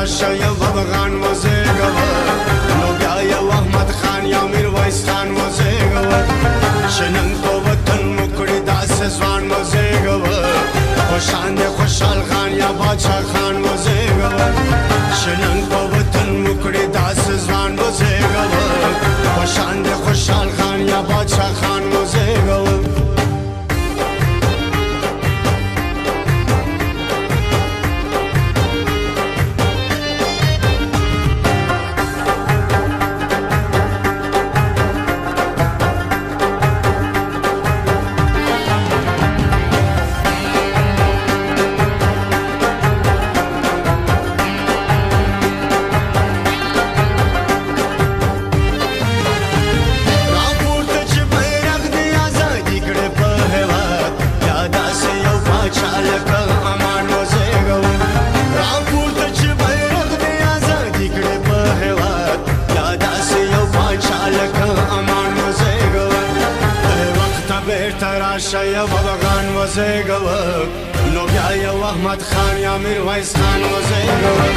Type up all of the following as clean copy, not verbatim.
راشه یو افغان وزیږوه نو بیا یو احمد خان یا میرویس خان وزیږوه چې نن په وطن مو کړي داسې ځوان وزیږوه خوشان دی خوشحال خان یا باچا خان وزیږوه چې نن په وطن مو کړي داسې ځوان وزیږوه خوشان دی خوشحال خان یا باچا خان وزیږوه راشه یو افغان وزیږوه نو بیا یو احمد خان یا میرویس خان وزیږوه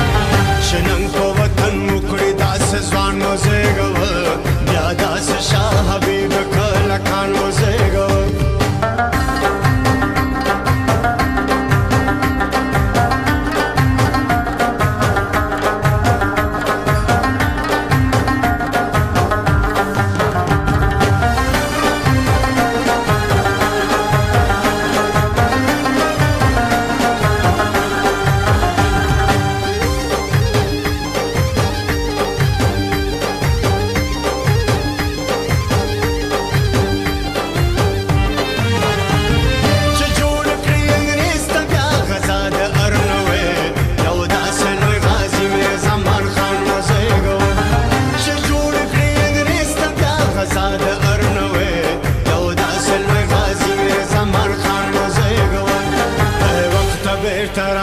چې نن په وطن مو کړي داسې ځوان وزیږوه بیا داسې شاه حبیب کلکان وزیږوه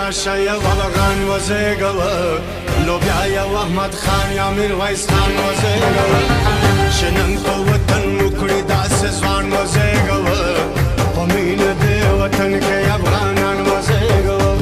راشه یو افغان وزیږوه نو بیا یو احمد خان یا میرویس خان وزیږوه چې نن په وطن مو کړي داسې ځوان وزیږوه په مینه دې وطن کې افغانان وزیږوه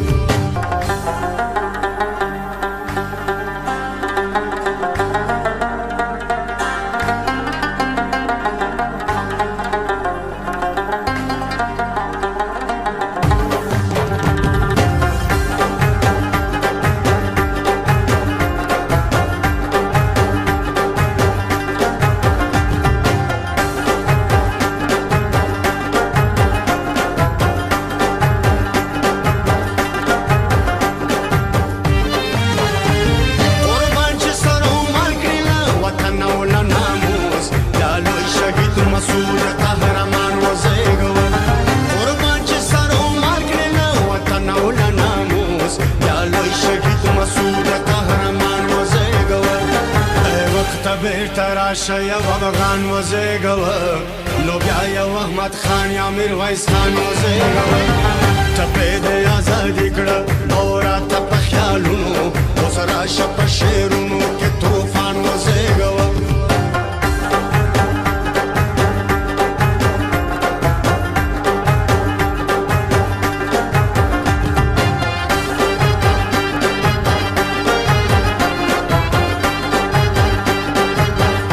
بیرته راشه یو افغان وزیږوه نو بیا یو احمد خان یا میرویس خان وزیږوه ټپې دې ازادي کړه